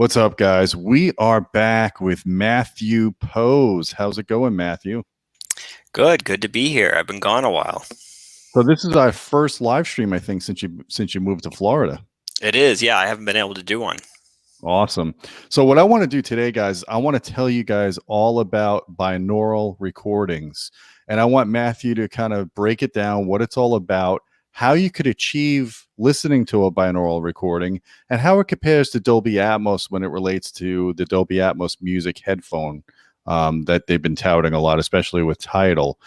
What's up, guys? We are back with Matthew Pose. How's it going, Matthew? Good to be here. I've been gone a while. So this is our first live stream, I think, since you moved to Florida. It is, yeah. I haven't been able to do one. Awesome. So what I want to do today, guys, I want to tell you guys all about binaural recordings. And I want Matthew to kind of break it down, what it's all about, how you could achieve listening to a binaural recording, and how it compares to Dolby Atmos when it relates to the Dolby Atmos music headphone that they've been touting a lot, especially with Tidal.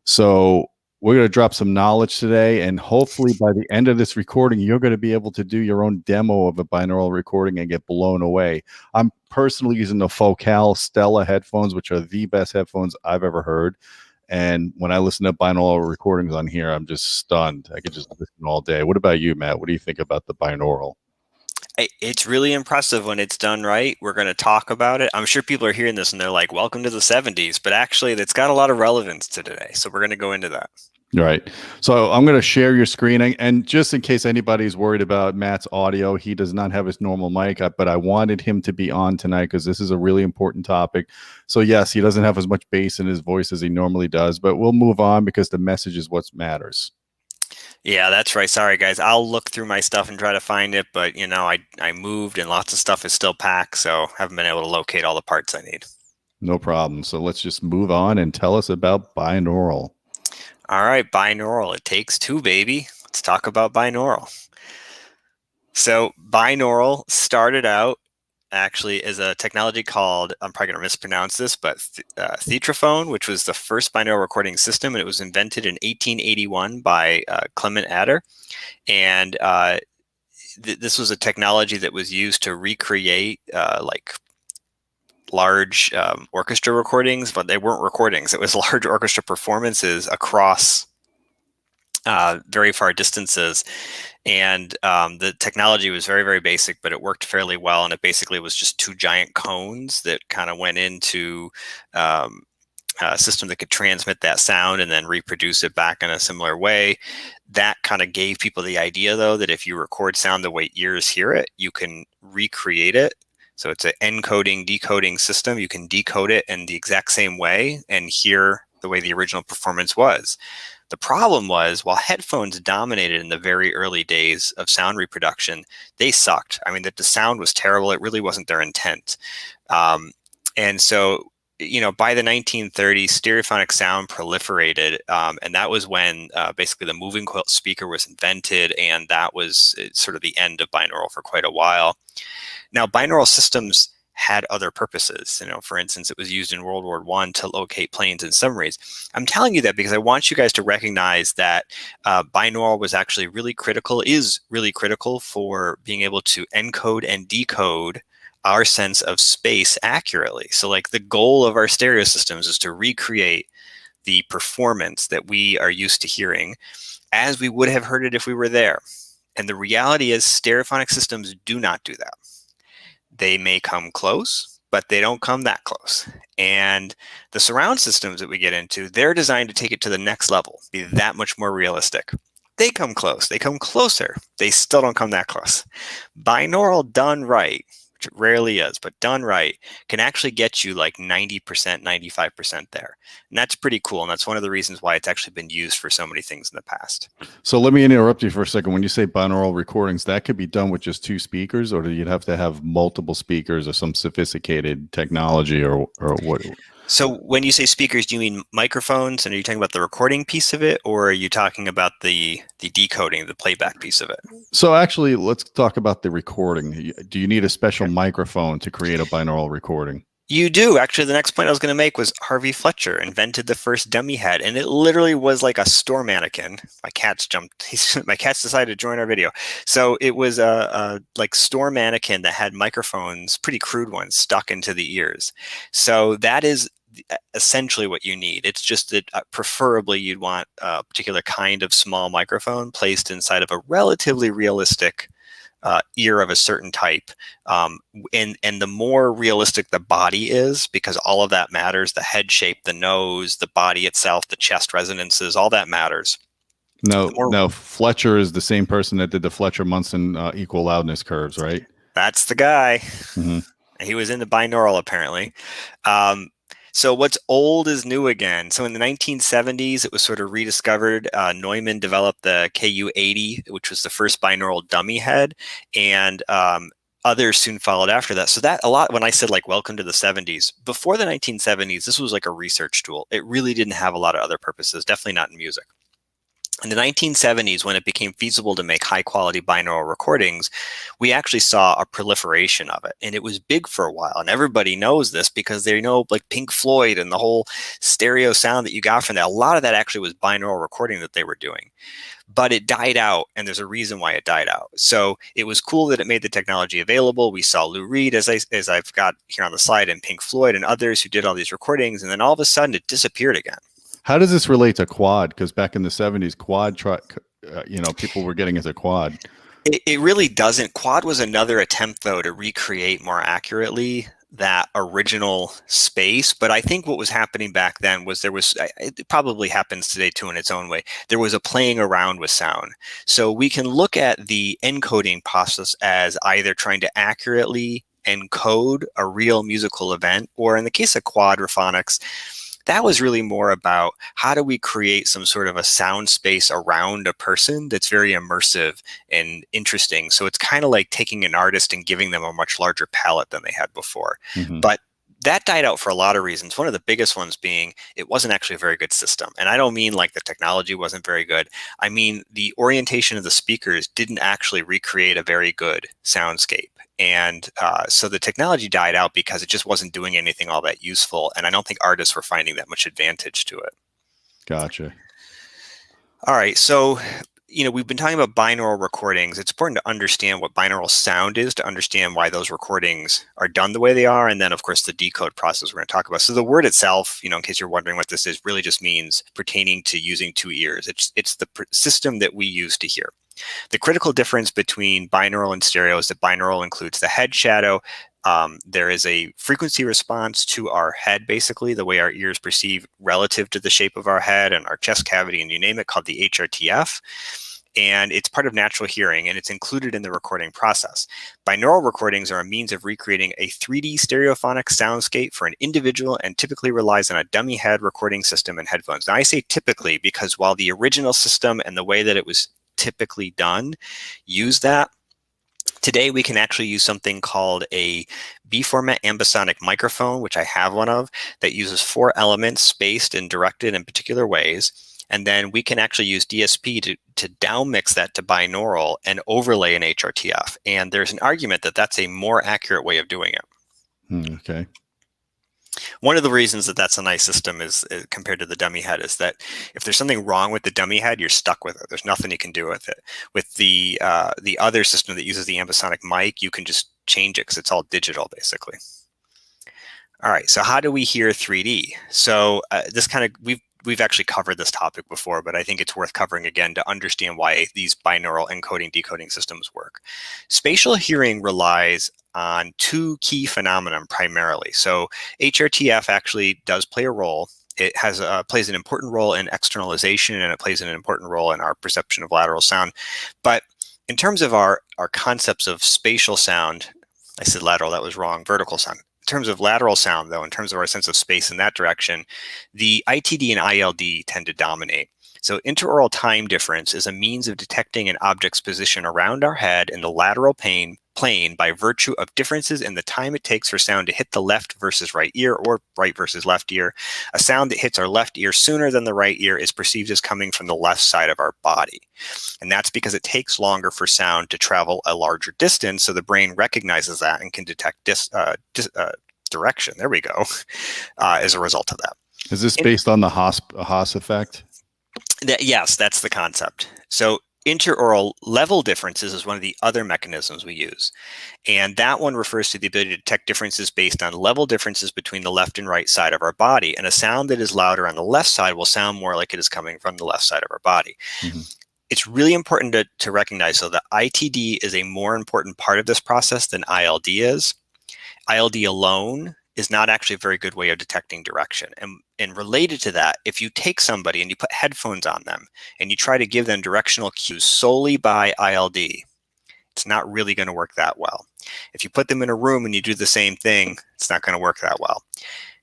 So we're going to drop some knowledge today, and hopefully by the end of this recording, you're going to be able to do your own demo of a binaural recording and get blown away. I'm personally using the Polk L800 headphones, which are the best headphones I've ever heard. And when I listen to binaural recordings on here, I'm just stunned. I could just listen all day. What about you, Matt? What do you think about the binaural? It's really impressive when it's done right. We're going to talk about it. I'm sure people are hearing this and they're like, welcome to the 70s. But actually, it's got a lot of relevance to today. So we're going to go into that. Right. So I'm going to share your screen. And just in case anybody's worried about Matt's audio, he does not have his normal mic, but I wanted him to be on tonight because this is a really important topic. So yes, he doesn't have as much bass in his voice as he normally does, but we'll move on because the message is what matters. Yeah, that's right. Sorry, guys. I'll look through my stuff and try to find it. But, I moved and lots of stuff is still packed. So haven't been able to locate all the parts I need. No problem. So let's just move on and tell us about binaural. All right, binaural. It takes two, baby. Let's talk about binaural. So binaural started out actually as a technology called, I'm probably going to mispronounce this, but theatrophone, which was the first binaural recording system. And it was invented in 1881 by Clement Ader. And this was a technology that was used to recreate like large orchestra recordings, but they weren't recordings. It was large orchestra performances across very far distances. And the technology was very, very basic, but it worked fairly well. And it basically was just two giant cones that kind of went into a system that could transmit that sound and then reproduce it back in a similar way. That kind of gave people the idea, though, that if you record sound the way ears hear it, you can recreate it. So it's an encoding, decoding system. You can decode it in the exact same way and hear the way the original performance was. The problem was, while headphones dominated in the very early days of sound reproduction, they sucked. I mean, the sound was terrible. It really wasn't their intent. And so, by the 1930s, stereophonic sound proliferated. And that was when basically the moving quilt speaker was invented. And that was sort of the end of binaural for quite a while. Now, binaural systems had other purposes. For instance, it was used in World War I to locate planes and submarines. I'm telling you that because I want you guys to recognize that binaural was actually is really critical for being able to encode and decode our sense of space accurately. So like the goal of our stereo systems is to recreate the performance that we are used to hearing as we would have heard it if we were there. And the reality is stereophonic systems do not do that. They may come close, but they don't come that close. And the surround systems that we get into, they're designed to take it to the next level, be that much more realistic. They come close, they come closer, they still don't come that close. Binaural done right, which it rarely is, but done right, can actually get you like 90%, 95% there. And that's pretty cool. And that's one of the reasons why it's actually been used for so many things in the past. So let me interrupt you for a second. When you say binaural recordings, that could be done with just two speakers, or do you have to have multiple speakers or some sophisticated technology or what? So when you say speakers, do you mean microphones? And are you talking about the recording piece of it, or are you talking about the decoding, the playback piece of it? So actually, let's talk about the recording. Do you need a special microphone to create a binaural recording? You do. Actually, the next point I was going to make was Harvey Fletcher invented the first dummy head, and it literally was like a store mannequin. My cats decided to join our video. So it was a like store mannequin that had microphones, pretty crude ones, stuck into the ears. So that is essentially what you need. It's just that preferably you'd want a particular kind of small microphone placed inside of a relatively realistic ear of a certain type. And the more realistic the body is, because all of that matters, the head shape, the nose, the body itself, the chest resonances, all that matters. No, Fletcher is the same person that did the Fletcher-Munson equal loudness curves, right? That's the guy. Hmm. He was into binaural, apparently. Um, so what's old is new again. So in the 1970s, it was sort of rediscovered. Neumann developed the KU80, which was the first binaural dummy head, and others soon followed after that. So that a lot, when I said like welcome to the 70s, before the 1970s, this was like a research tool. It really didn't have a lot of other purposes, definitely not in music. In the 1970s, when it became feasible to make high quality binaural recordings, we actually saw a proliferation of it. And it was big for a while. And everybody knows this because they know like Pink Floyd and the whole stereo sound that you got from that. A lot of that actually was binaural recording that they were doing. But it died out, and there's a reason why it died out. So it was cool that it made the technology available. We saw Lou Reed, as I've got here on the slide, and Pink Floyd and others who did all these recordings. And then all of a sudden it disappeared again. How does this relate to quad? Because back in the 70s, people were getting into quad. It really doesn't. Quad was another attempt, though, to recreate more accurately that original space. But I think what was happening back then was it probably happens today too in its own way. There was a playing around with sound. So we can look at the encoding process as either trying to accurately encode a real musical event, or in the case of quadraphonics, that was really more about how do we create some sort of a sound space around a person that's very immersive and interesting. So it's kind of like taking an artist and giving them a much larger palette than they had before. Hmm. But that died out for a lot of reasons. One of the biggest ones being it wasn't actually a very good system. And I don't mean like the technology wasn't very good. I mean the orientation of the speakers didn't actually recreate a very good soundscape. And so the technology died out because it just wasn't doing anything all that useful. And I don't think artists were finding that much advantage to it. Gotcha. All right. So, we've been talking about binaural recordings. It's important to understand what binaural sound is to understand why those recordings are done the way they are. And then, of course, the decode process we're going to talk about. So the word itself, in case you're wondering what this is, really just means pertaining to using two ears. It's the system that we use to hear. The critical difference between binaural and stereo is that binaural includes the head shadow. There is a frequency response to our head, basically, the way our ears perceive relative to the shape of our head and our chest cavity, and you name it, called the HRTF. And it's part of natural hearing, and it's included in the recording process. Binaural recordings are a means of recreating a 3D stereophonic soundscape for an individual and typically relies on a dummy head recording system and headphones. Now, I say typically because while the original system and the way that it was typically done use that, today we can actually use something called a B-format ambisonic microphone, which I have one of, that uses 4 elements spaced and directed in particular ways. And then we can actually use DSP to downmix that to binaural and overlay an HRTF. And there's an argument that that's a more accurate way of doing it. Okay. One of the reasons that that's a nice system is compared to the dummy head is that if there's something wrong with the dummy head, you're stuck with it. There's nothing you can do with it. With the other system that uses the ambisonic mic, you can just change it because it's all digital, basically. All right, so how do we hear 3D? So this kind of we've actually covered this topic before, but I think it's worth covering again to understand why these binaural encoding decoding systems work. Spatial hearing relies on 2 key phenomena primarily. So HRTF actually does play a role. It has plays an important role in externalization, and it plays an important role in our perception of lateral sound. But in terms of our concepts of spatial sound, I said lateral, that was wrong, vertical sound. In terms of lateral sound, though, in terms of our sense of space in that direction, the ITD and ILD tend to dominate. So interaural time difference is a means of detecting an object's position around our head in the lateral plane by virtue of differences in the time it takes for sound to hit the left versus right ear or right versus left ear. A sound that hits our left ear sooner than the right ear is perceived as coming from the left side of our body. And that's because it takes longer for sound to travel a larger distance, so the brain recognizes that and can detect direction. There we go. As a result of that. Is this based on the Haas effect? Yes, that's the concept. So interaural level differences is one of the other mechanisms we use. And that one refers to the ability to detect differences based on level differences between the left and right side of our body. And a sound that is louder on the left side will sound more like it is coming from the left side of our body. Mm-hmm. It's really important to recognize, though, that ITD is a more important part of this process than ILD is. ILD alone is not actually a very good way of detecting direction. And related to that, if you take somebody and you put headphones on them and you try to give them directional cues solely by ILD, It's not really going to work that well. If you put them in a room and you do the same thing, it's not going to work that well.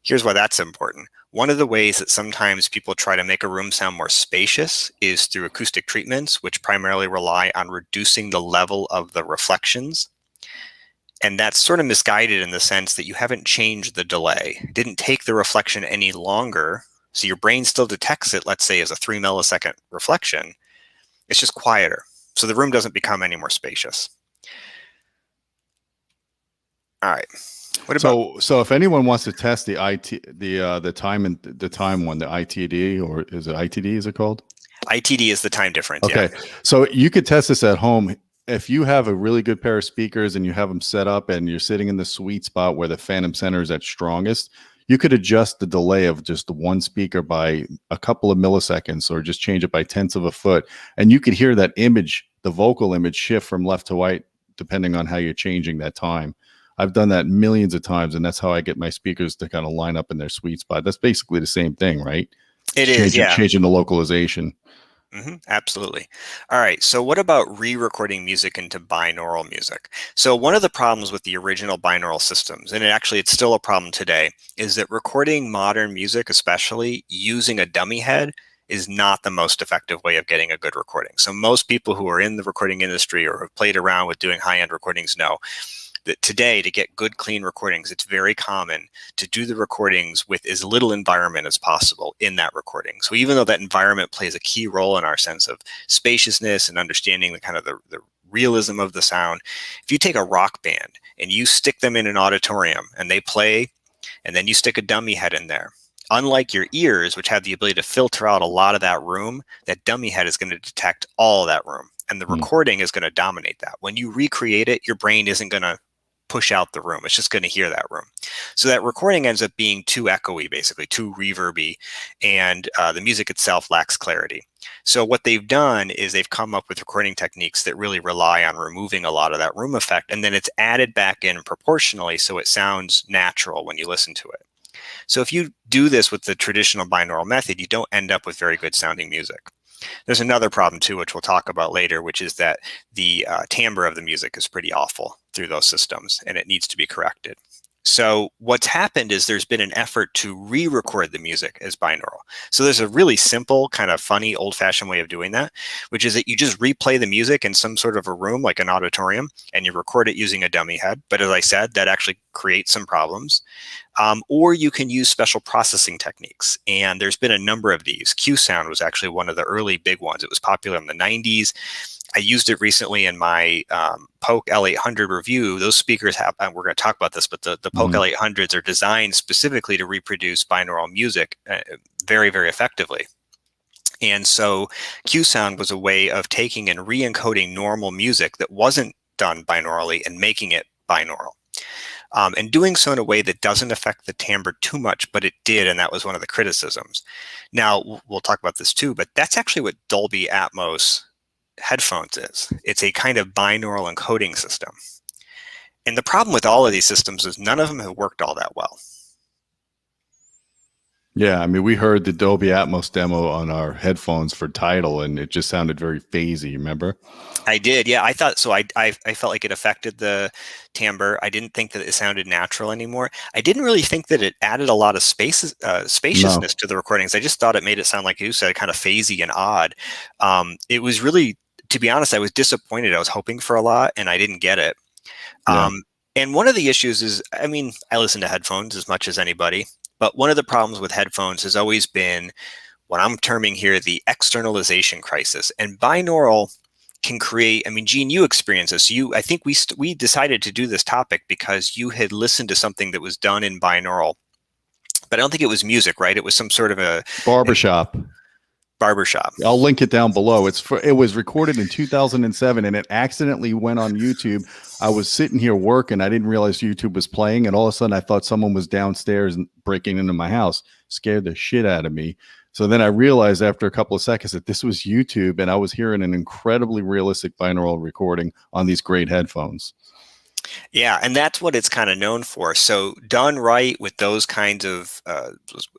Here's why that's important. One of the ways that sometimes people try to make a room sound more spacious is through acoustic treatments, which primarily rely on reducing the level of the reflections. And that's sort of misguided in the sense that you haven't changed the delay. It didn't take the reflection any longer. So your brain still detects it, let's say, as a 3 millisecond reflection. It's just quieter. So the room doesn't become any more spacious. All right. What about So if anyone wants to test the time one, the ITD, or is it ITD, is it called? ITD is the time difference. Okay. Yeah. So you could test this at home. If you have a really good pair of speakers and you have them set up and you're sitting in the sweet spot where the phantom center is at strongest, you could adjust the delay of just the one speaker by a couple of milliseconds, or just change it by tenths of a foot. And you could hear that image, the vocal image, shift from left to right, depending on how you're changing that time. I've done that millions of times, and that's how I get my speakers to kind of line up in their sweet spot. That's basically the same thing, right? It is, yeah. Changing the localization. Absolutely. All right. So what about re-recording music into binaural music? So one of the problems with the original binaural systems, and it's still a problem today, is that recording modern music, especially using a dummy head, is not the most effective way of getting a good recording. So most people who are in the recording industry or have played around with doing high-end recordings know that today, to get good, clean recordings, it's very common to do the recordings with as little environment as possible in that recording. So even though that environment plays a key role in our sense of spaciousness and understanding the kind of the realism of the sound, if you take a rock band and you stick them in an auditorium and they play, and then you stick a dummy head in there, unlike your ears, which have the ability to filter out a lot of that room, that dummy head is going to detect all of that room. And the recording is going to dominate that. When you recreate it, your brain isn't going to push out the room. It's just going to hear that room. So that recording ends up being too echoey, basically, too reverby, and the music itself lacks clarity. So what they've done is they've come up with recording techniques that really rely on removing a lot of that room effect, and then it's added back in proportionally so it sounds natural when you listen to it. So if you do this with the traditional binaural method, you don't end up with very good sounding music. There's another problem too, which we'll talk about later, which is that the timbre of the music is pretty awful through those systems, and it needs to be corrected. So what's happened is there's been an effort to re-record the music as binaural. So there's a really simple, kind of funny, old-fashioned way of doing that, which is that you just replay the music in some sort of a room, like an auditorium, and you record it using a dummy head. But as I said, that actually creates some problems. Or you can use special processing techniques. And there's been a number of these. Q-Sound was actually one of the early big ones. It was popular in the 90s. I used it recently in my Polk L800 review. Those speakers have, and we're going to talk about this, but the Polk L800s are designed specifically to reproduce binaural music very, very effectively. And so Q-Sound was a way of taking and re-encoding normal music that wasn't done binaurally and making it binaural. And doing so in a way that doesn't affect the timbre too much, but it did, and that was one of the criticisms. Now, we'll talk about this too, but that's actually what Dolby Atmos headphones is. It's a kind of binaural encoding system. And the problem with all of these systems is none of them have worked all that well. Yeah, I mean, we heard the Dolby Atmos demo on our headphones for Tidal, and it just sounded very phasey, remember? I did, yeah. I thought so. I felt like it affected the timbre. I didn't think that it sounded natural anymore. I didn't really think that it added a lot of spaciousness to the recordings. I just thought it made it sound, like you said, kind of phasey and odd. It was really, to be honest, I was disappointed. I was hoping for a lot, and I didn't get it. And one of the issues is, I mean, I listen to headphones as much as anybody, but one of the problems with headphones has always been what I'm terming here the externalization crisis. And binaural can create, I mean, Gene, you experience this. I think we decided to do this topic because you had listened to something that was done in binaural, but I don't think it was music, right? It was some sort of a barbershop. I'll link it down below. It was recorded in 2007, and it accidentally went on YouTube. I was sitting here working. I didn't realize YouTube was playing, and all of a sudden I thought someone was downstairs and breaking into my house. Scared the shit out of me. So then I realized after a couple of seconds that this was YouTube, and I was hearing an incredibly realistic binaural recording on these great headphones. Yeah, and that's what it's kind of known for. So done right with those kinds of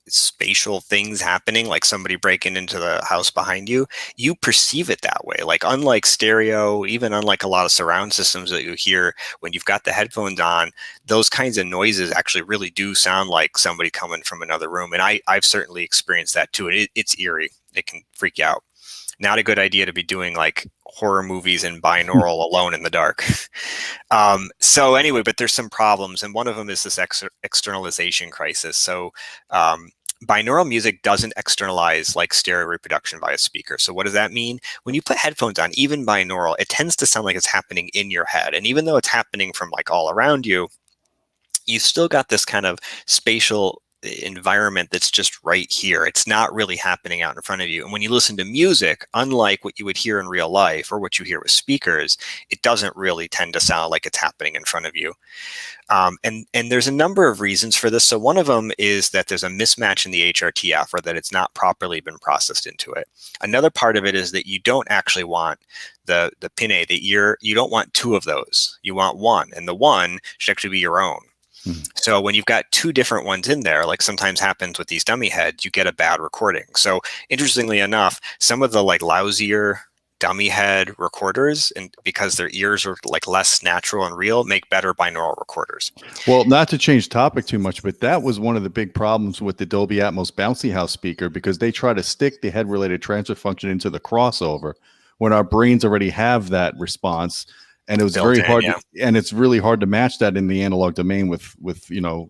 spatial things happening, like somebody breaking into the house behind you, you perceive it that way. Like unlike stereo, even unlike a lot of surround systems that you hear when you've got the headphones on, those kinds of noises actually really do sound like somebody coming from another room. And I've certainly experienced that too. And it's eerie. It can freak you out. Not a good idea to be doing like horror movies in binaural alone in the dark. So anyway, but there's some problems, and one of them is this externalization crisis. So binaural music doesn't externalize like stereo reproduction via speaker. So what does that mean? When you put headphones on, even binaural, it tends to sound like it's happening in your head. And even though it's happening from like all around you, you still got this kind of spatial environment that's just right here. It's not really happening out in front of you. And when you listen to music, unlike what you would hear in real life or what you hear with speakers, it doesn't really tend to sound like it's happening in front of you. And there's a number of reasons for this. So one of them is that there's a mismatch in the HRTF, or that it's not properly been processed into it. Another part of it is that you don't actually want the pin A, the ear. You don't want two of those. You want one, and the one should actually be your own. So when you've got two different ones in there, like sometimes happens with these dummy heads, you get a bad recording. So interestingly enough, some of the like lousier dummy head recorders, and because their ears are like less natural and real, make better binaural recorders. Well, not to change topic too much, but that was one of the big problems with the Dolby Atmos bouncy house speaker, because they try to stick the head related transfer function into the crossover when our brains already have that response. And it was Built very in, hard yeah. and it's really hard to match that in the analog domain with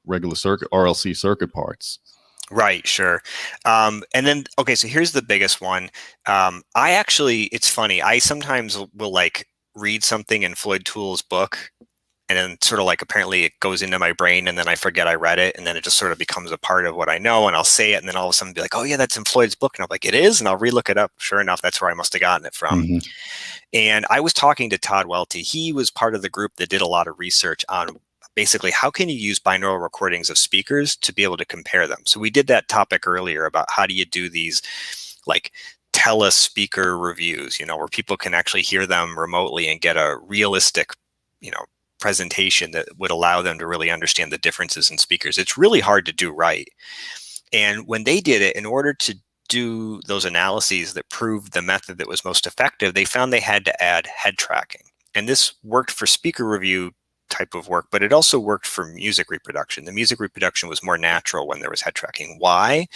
regular circuit RLC circuit parts. Right, sure. And then, okay, so here's the biggest one. It's funny. I sometimes will like read something in Floyd Toole's book, and then sort of like apparently it goes into my brain, and then I forget I read it, and then it just sort of becomes a part of what I know, and I'll say it, and then all of a sudden be like, oh yeah, that's in Floyd's book. And I'm like, it is? And I'll relook it up. Sure enough, that's where I must have gotten it from. Mm-hmm. And I was talking to Todd Welty. He was part of the group that did a lot of research on basically how can you use binaural recordings of speakers to be able to compare them. So we did that topic earlier about how do you do these like telespeaker reviews, where people can actually hear them remotely and get a realistic, presentation that would allow them to really understand the differences in speakers. It's really hard to do right. And when they did it, in order to do those analyses that proved the method that was most effective, they found they had to add head tracking. And this worked for speaker review type of work, but it also worked for music reproduction. The music reproduction was more natural when there was head tracking. Why?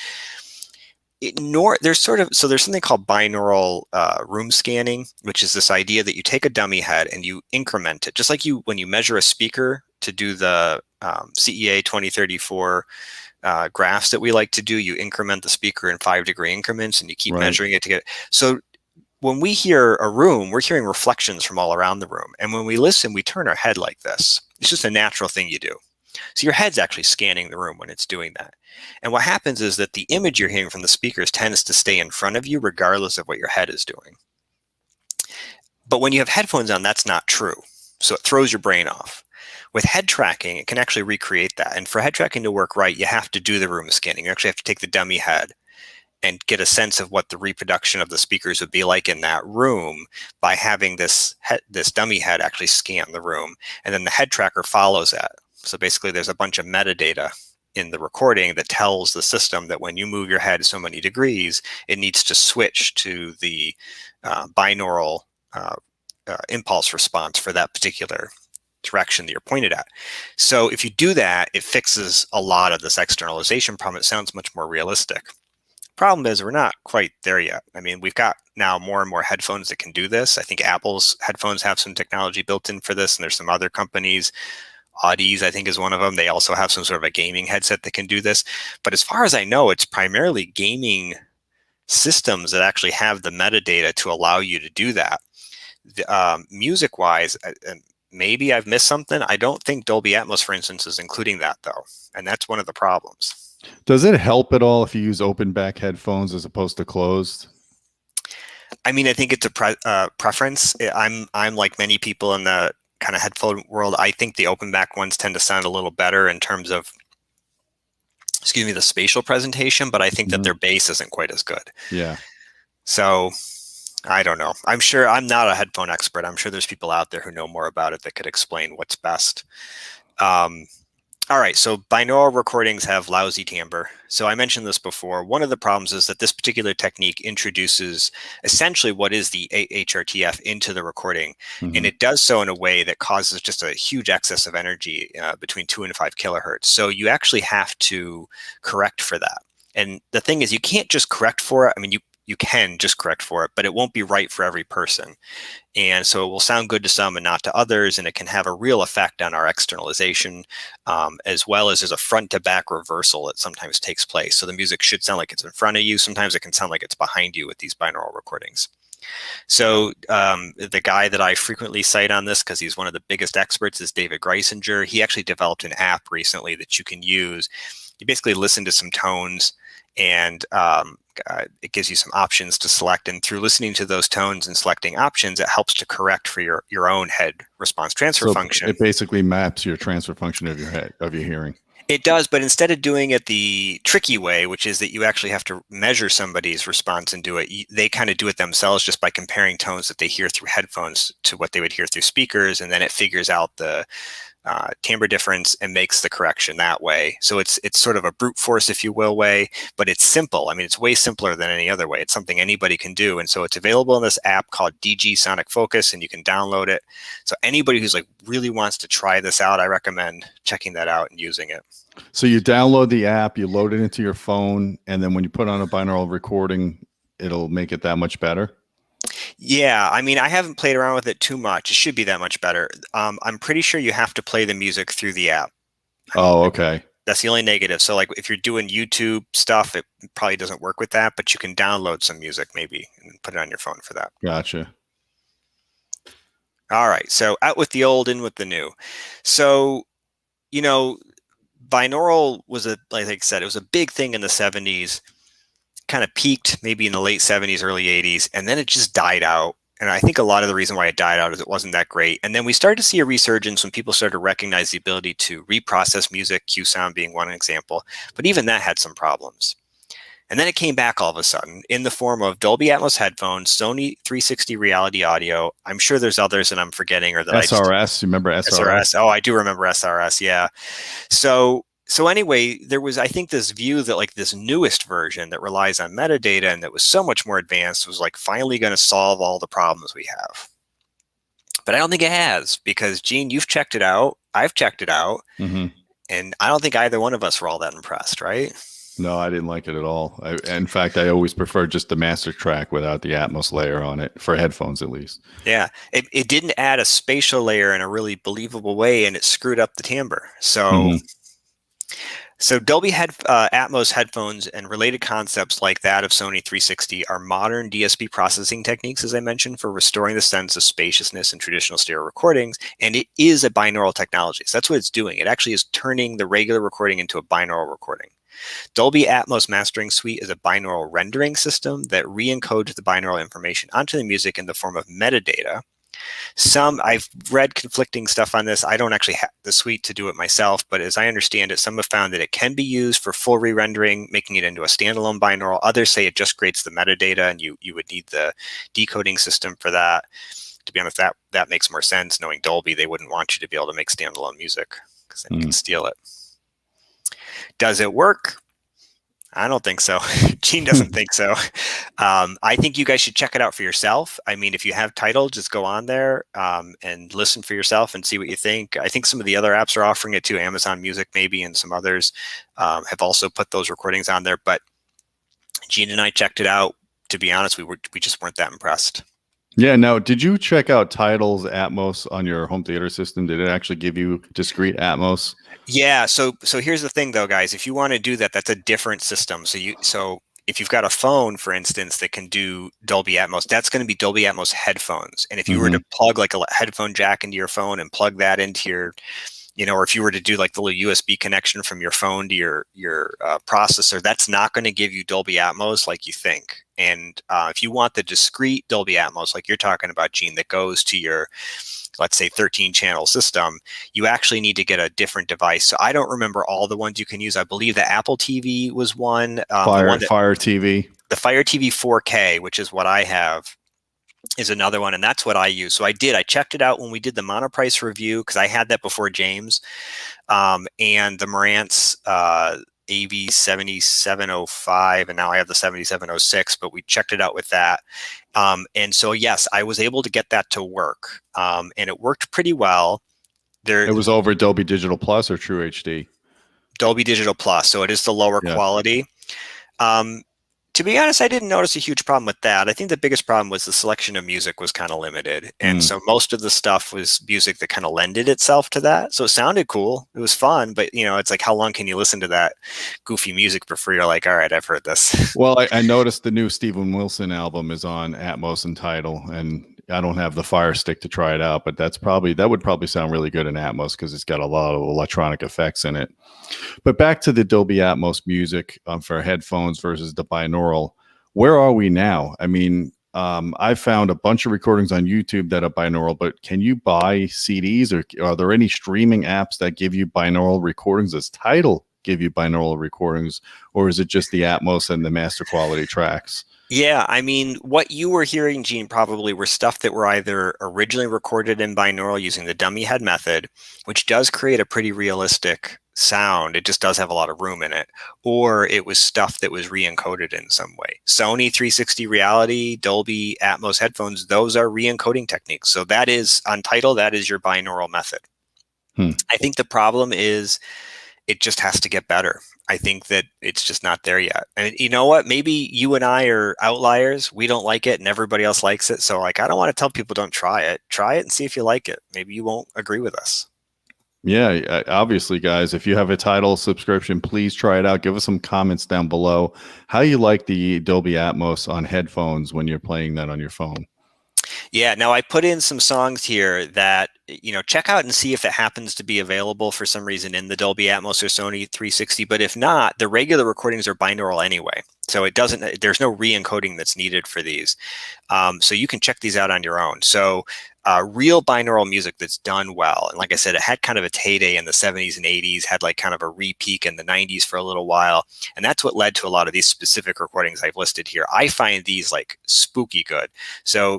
There's something called binaural room scanning, which is this idea that you take a dummy head and you increment it, just like when you measure a speaker to do the CEA 2034 graphs that we like to do. You increment the speaker in 5-degree increments, and you keep measuring it to get. So when we hear a room, we're hearing reflections from all around the room, and when we listen, we turn our head like this. It's just a natural thing you do. So your head's actually scanning the room when it's doing that. And what happens is that the image you're hearing from the speakers tends to stay in front of you regardless of what your head is doing. But when you have headphones on, that's not true. So it throws your brain off. With head tracking, it can actually recreate that. And for head tracking to work right, you have to do the room scanning. You actually have to take the dummy head and get a sense of what the reproduction of the speakers would be like in that room by having this dummy head actually scan the room. And then the head tracker follows that. So basically there's a bunch of metadata in the recording that tells the system that when you move your head so many degrees, it needs to switch to the binaural impulse response for that particular direction that you're pointed at. So if you do that, it fixes a lot of this externalization problem. It sounds much more realistic. Problem is, we're not quite there yet. I mean, we've got now more and more headphones that can do this. I think Apple's headphones have some technology built in for this, and there's some other companies. Audis, I think, is one of them. They also have some sort of a gaming headset that can do this. But as far as I know, it's primarily gaming systems that actually have the metadata to allow you to do that. Music-wise, maybe I've missed something. I don't think Dolby Atmos, for instance, is including that, though. And that's one of the problems. Does it help at all if you use open back headphones as opposed to closed? I mean, I think it's a preference. I'm like many people in the kind of headphone world. I think the open back ones tend to sound a little better in terms of, the spatial presentation, but I think that their bass isn't quite as good. Yeah. So I don't know. I'm sure I'm not a headphone expert. I'm sure there's people out there who know more about it that could explain what's best. Um, All right, so binaural recordings have lousy timbre. So I mentioned this before. One of the problems is that this particular technique introduces essentially what is the HRTF into the recording, and Hmm. it does so in a way that causes just a huge excess of energy between 2 and 5 kilohertz. So you actually have to correct for that. And the thing is, you can't just correct for it. I mean, you can just correct for it, but it won't be right for every person. And so it will sound good to some and not to others, and it can have a real effect on our externalization, as well as there's a front to back reversal that sometimes takes place. So the music should sound like it's in front of you. Sometimes it can sound like it's behind you with these binaural recordings. So the guy that I frequently cite on this, because he's one of the biggest experts, is David Greisinger. He actually developed an app recently that you can use. You basically listen to some tones, and it gives you some options to select. And through listening to those tones and selecting options, it helps to correct for your own head response transfer So function. it basically maps your transfer function of your head, of your hearing. It does, but instead of doing it the tricky way, which is that you actually have to measure somebody's response and do it, they kind of do it themselves just by comparing tones that they hear through headphones to what they would hear through speakers, and then it figures out the timbre difference and makes the correction that way. So it's sort of a brute force, if you will, way, but it's simple. I mean, it's way simpler than any other way. It's something anybody can do. And so it's available in this app called DG Sonic Focus, and you can download it. So anybody who's like really wants to try this out, I recommend checking that out and using it. So you download the app, you load it into your phone, and then when you put on a binaural recording, it'll make it that much better. Yeah, I mean, I haven't played around with it too much. It should be that much better. I'm pretty sure you have to play the music through the app. Oh, okay. That's the only negative. So like if you're doing YouTube stuff, it probably doesn't work with that, but you can download some music maybe and put it on your phone for that. Gotcha. All right. So out with the old, in with the new. So, you know, binaural was like I said, it was a big thing in the 70s, kind of peaked maybe in the late 70s, early 80s, and then it just died out. And I think a lot of the reason why it died out is it wasn't that great. And then we started to see a resurgence when people started to recognize the ability to reprocess music, Q sound being one example. But even that had some problems. And then it came back all of a sudden in the form of Dolby Atmos headphones, Sony 360 Reality Audio. I'm sure there's others that I'm forgetting or that SRS. You remember SRS? SRS. Oh, I do remember SRS. Yeah. So anyway, there was, I think, this view that like this newest version that relies on metadata and that was so much more advanced was like finally going to solve all the problems we have. But I don't think it has, because Gene, you've checked it out. I've checked it out. Mm-hmm. And I don't think either one of us were all that impressed, right? No, I didn't like it at all. In fact, I always prefer just the master track without the Atmos layer on it, for headphones at least. Yeah, it didn't add a spatial layer in a really believable way, and it screwed up the timbre. Mm-hmm. So Dolby Atmos headphones and related concepts like that of Sony 360 are modern DSP processing techniques, as I mentioned, for restoring the sense of spaciousness in traditional stereo recordings. And it is a binaural technology. So that's what it's doing. It actually is turning the regular recording into a binaural recording. Dolby Atmos Mastering Suite is a binaural rendering system that re-encodes the binaural information onto the music in the form of metadata. I've read conflicting stuff on this. I don't actually have the suite to do it myself, but as I understand it, some have found that it can be used for full re-rendering, making it into a standalone binaural. Others say it just creates the metadata, and you would need the decoding system for that. To be honest, that makes more sense. Knowing Dolby, they wouldn't want you to be able to make standalone music because then you can steal it. Does it work? I don't think so. Gene doesn't think so. I think you guys should check it out for yourself. I mean, if you have Tidal, just go on there and listen for yourself and see what you think. I think some of the other apps are offering it too. Amazon Music maybe, and some others have also put those recordings on there. But Gene and I checked it out. To be honest, we just weren't that impressed. Yeah. Now, did you check out Tidal's Atmos on your home theater system? Did it actually give you discrete Atmos? Yeah. So here's the thing, though, guys. If you want to do that, that's a different system. So if you've got a phone, for instance, that can do Dolby Atmos, that's going to be Dolby Atmos headphones. And if you were to plug like a headphone jack into your phone and plug that into your, or if you were to do like the little USB connection from your phone to your processor, that's not going to give you Dolby Atmos like you think. And if you want the discrete Dolby Atmos, like you're talking about, Gene, that goes to your, let's say, 13-channel system, you actually need to get a different device. So I don't remember all the ones you can use. I believe the Apple TV was one. Fire TV. The Fire TV 4K, which is what I have. is another one, and that's what I use. So I checked it out when we did the Monoprice review, because I had that before James, and the Marantz AV7705, and now I have the 7706, but we checked it out with that. And so, yes, I was able to get that to work, and it worked pretty well. It was over Dolby Digital Plus or True HD? Dolby Digital Plus, so it is the lower quality. To be honest, I didn't notice a huge problem with that. I think the biggest problem was the selection of music was kind of limited. And so most of the stuff was music that kind of lended itself to that. So it sounded cool. It was fun, but it's like, how long can you listen to that goofy music before you're like, all right, I've heard this? Well, I noticed the new Steven Wilson album is on Atmos and Tidal, and I don't have the Fire Stick to try it out, but that would probably sound really good in Atmos because it's got a lot of electronic effects in it. But back to the Dolby Atmos music for headphones versus the binaural. Where are we now? I mean, I found a bunch of recordings on YouTube that are binaural, but can you buy CDs, or are there any streaming apps that give you binaural recordings? Does Tidal give you binaural recordings, or is it just the Atmos and the master quality tracks? Yeah, I mean, what you were hearing, Gene, probably were stuff that were either originally recorded in binaural using the dummy head method, which does create a pretty realistic sound. It just does have a lot of room in it. Or it was stuff that was re-encoded in some way. Sony 360 Reality, Dolby Atmos headphones, those are re-encoding techniques. So that is, on Tidal, that is your binaural method. I think the problem is it just has to get better. I think that it's just not there yet. And you know what? Maybe you and I are outliers. We don't like it and everybody else likes it. So like, I don't want to tell people don't try it. Try it and see if you like it. Maybe you won't agree with us. Yeah, obviously, guys, if you have a Tidal subscription, please try it out. Give us some comments down below how you like the Dolby Atmos on headphones when you're playing that on your phone. Yeah, now I put in some songs here that, check out and see if it happens to be available for some reason in the Dolby Atmos or Sony 360. But if not, the regular recordings are binaural anyway. So there's no re-encoding that's needed for these. So you can check these out on your own. So real binaural music that's done well. And like I said, it had kind of its heyday in the 70s and 80s, had like kind of a re-peak in the 90s for a little while. And that's what led to a lot of these specific recordings I've listed here. I find these like spooky good. So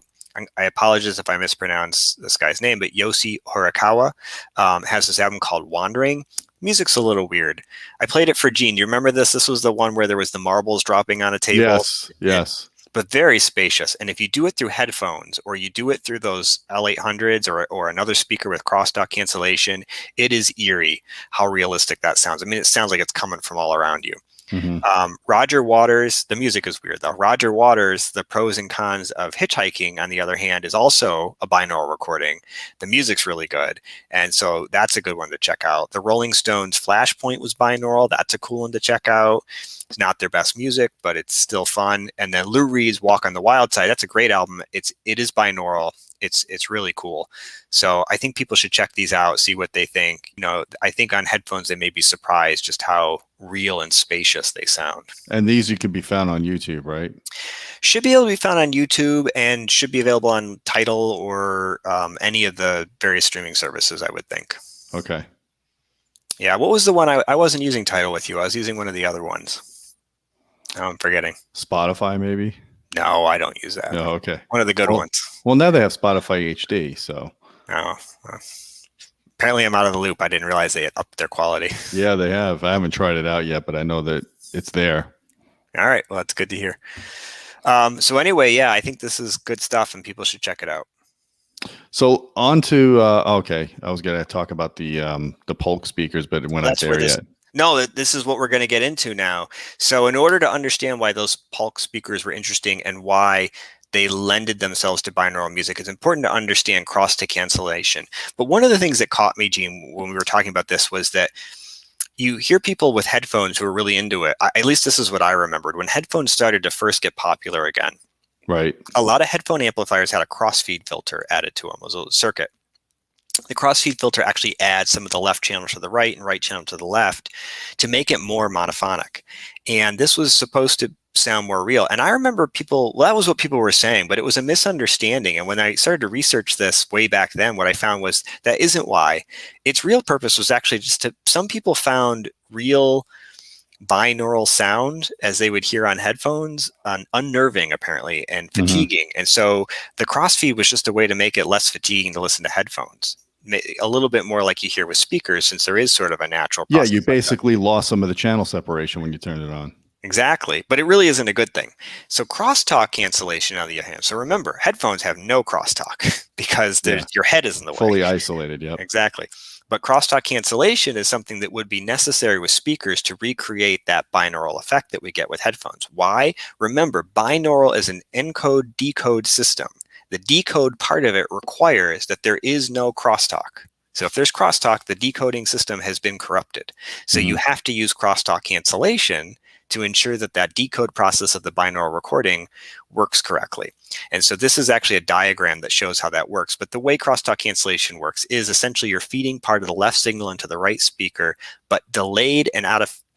I apologize if I mispronounce this guy's name, but Yoshi Horikawa has this album called Wandering. Music's a little weird. I played it for Gene. You remember this? This was the one where there was the marbles dropping on a table. Yes. But very spacious. And if you do it through headphones, or you do it through those L800s or another speaker with crosstalk cancellation, it is eerie how realistic that sounds. I mean, it sounds like it's coming from all around you. Roger Waters, the music is weird though. Roger Waters, The Pros and Cons of Hitchhiking, on the other hand, is also a binaural recording. The music's really good. And so that's a good one to check out. The Rolling Stones Flashpoint was binaural. That's a cool one to check out. It's not their best music, but it's still fun. And then Lou Reed's Walk on the Wild Side. That's a great album. It is binaural. It's really cool. So I think people should check these out, see what they think. I think on headphones, they may be surprised just how real and spacious they sound. And these you could be found on YouTube, right? Should be able to be found on YouTube, and should be available on Tidal or any of the various streaming services, I would think. Okay. Yeah. What was the one? I wasn't using Tidal with you. I was using one of the other ones. Oh, I'm forgetting. Spotify, maybe? No, I don't use that. No, okay. One of the good ones. Well, now they have Spotify HD, so. Oh, well, apparently I'm out of the loop. I didn't realize they had upped their quality. Yeah, they have. I haven't tried it out yet, but I know that it's there. All right. Well, that's good to hear. So anyway, yeah, I think this is good stuff and people should check it out. So on to, okay, I was going to talk about the Polk speakers, but we're not there yet. No, this is what we're going to get into now. So in order to understand why those Polk speakers were interesting and why they lended themselves to binaural music, it's important to understand crosstalk cancellation. But one of the things that caught me, Gene, when we were talking about this was that you hear people with headphones who are really into it. At least this is what I remembered. When headphones started to first get popular again, right, a lot of headphone amplifiers had a crossfeed filter added to them. It was a circuit. The crossfeed filter actually adds some of the left channel to the right and right channel to the left to make it more monophonic. And this was supposed to sound more real. And I remember that was what people were saying, but it was a misunderstanding. And when I started to research this way back then, what I found was that isn't why. Its real purpose was actually some people found real binaural sound as they would hear on headphones unnerving apparently and fatiguing. And so the crossfeed was just a way to make it less fatiguing to listen to headphones, a little bit more like you hear with speakers, since there is sort of a natural Yeah, process you like that. basically lost some of the channel separation when you turned it on. Exactly, but it really isn't a good thing. So crosstalk cancellation, on the other hand, so remember, headphones have no crosstalk because your head is in the way. Fully isolated, yep. Exactly. But crosstalk cancellation is something that would be necessary with speakers to recreate that binaural effect that we get with headphones. Why? Remember, binaural is an encode-decode system. The decode part of it requires that there is no crosstalk. So if there's crosstalk, the decoding system has been corrupted. So you have to use crosstalk cancellation to ensure that that decode process of the binaural recording works correctly. And so this is actually a diagram that shows how that works. But the way crosstalk cancellation works is essentially you're feeding part of the left signal into the right speaker, but delayed and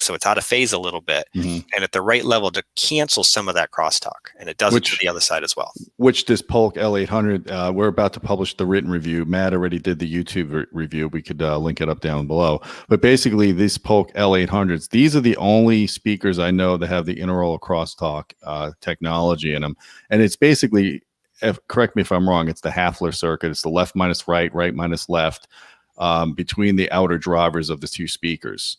so it's out of phase a little bit, and at the right level to cancel some of that crosstalk. And it does it to the other side as well. Which this Polk L800, we're about to publish the written review. Matt already did the YouTube review. We could link it up down below. But basically, these Polk L800s, these are the only speakers I know that have the inaural crosstalk technology in them. And it's basically, correct me if I'm wrong, it's the Hafler circuit. It's the left minus right, right minus left, between the outer drivers of the two speakers.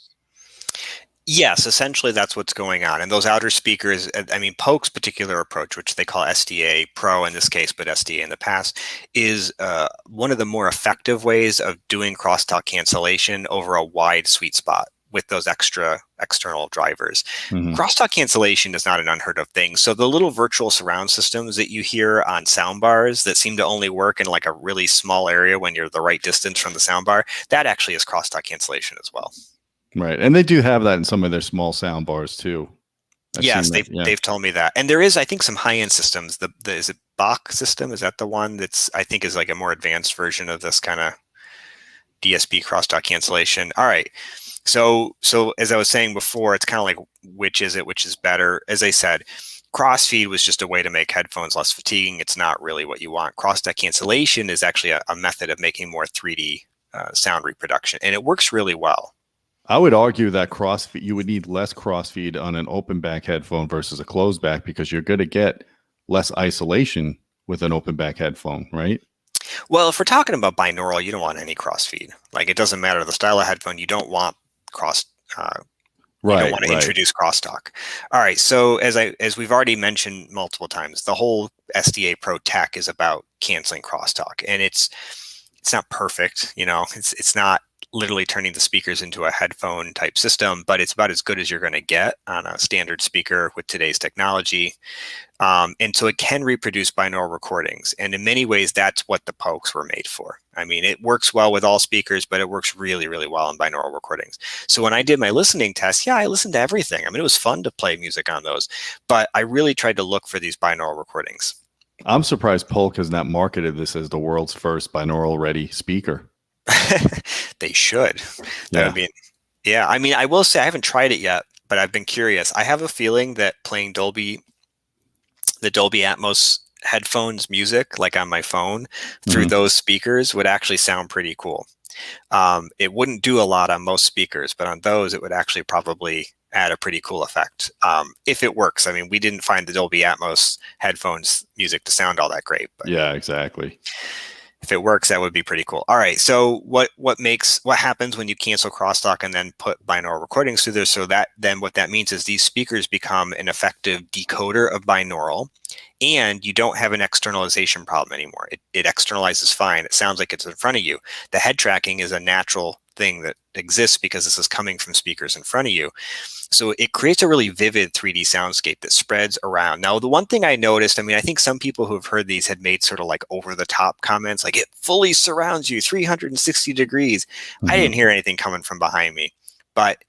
Yes, essentially that's what's going on. And those outer speakers, I mean, Polk's particular approach, which they call SDA Pro in this case, but SDA in the past, is one of the more effective ways of doing crosstalk cancellation over a wide sweet spot with those extra external drivers. Crosstalk cancellation is not an unheard of thing. So the little virtual surround systems that you hear on soundbars that seem to only work in like a really small area when you're the right distance from the soundbar, that actually is crosstalk cancellation as well. Right. And they do have that in some of their small sound bars too. Yes, they've told me that. And there is, I think, some high-end systems. Is it Bach system? Is that the one that's, I think, is like a more advanced version of this kind of DSP crosstalk cancellation? All right. So as I was saying before, it's kind of like, which is it? Which is better? As I said, crossfeed was just a way to make headphones less fatiguing. It's not really what you want. Crosstalk cancellation is actually a method of making more 3D sound reproduction, and it works really well. I would argue that crossfeed, you would need less crossfeed on an open back headphone versus a closed back, because you're going to get less isolation with an open back headphone, right? Well, if we're talking about binaural, you don't want any crossfeed. Like, it doesn't matter the style of headphone, you don't want you don't want to introduce crosstalk. All right. So as we've already mentioned multiple times, the whole SDA Pro tech is about canceling crosstalk, and it's not perfect. You know, it's not literally turning the speakers into a headphone type system, but it's about as good as you're going to get on a standard speaker with today's technology. And so it can reproduce binaural recordings. And in many ways, that's what the Polks were made for. I mean, it works well with all speakers, but it works really, really well in binaural recordings. So when I did my listening test, I listened to everything. I mean, it was fun to play music on those, but I really tried to look for these binaural recordings. I'm surprised Polk has not marketed this as the world's first binaural ready speaker. They should. That would be, I mean, I will say I haven't tried it yet, but I've been curious. I have a feeling that playing the Dolby Atmos headphones music, like on my phone, through those speakers would actually sound pretty cool. It wouldn't do a lot on most speakers, but on those, it would actually probably add a pretty cool effect if it works. I mean, we didn't find the Dolby Atmos headphones music to sound all that great. But yeah, exactly. If it works, that would be pretty cool. All right. So what happens when you cancel crosstalk and then put binaural recordings through there? So what that means is these speakers become an effective decoder of binaural, and you don't have an externalization problem anymore. It externalizes fine. It sounds like it's in front of you. The head tracking is a natural thing that exists because this is coming from speakers in front of you. So it creates a really vivid 3D soundscape that spreads around. Now, the one thing I noticed, I mean, I think some people who have heard these had made sort of like over the top comments, like it fully surrounds you 360 degrees. I didn't hear anything coming from behind me, but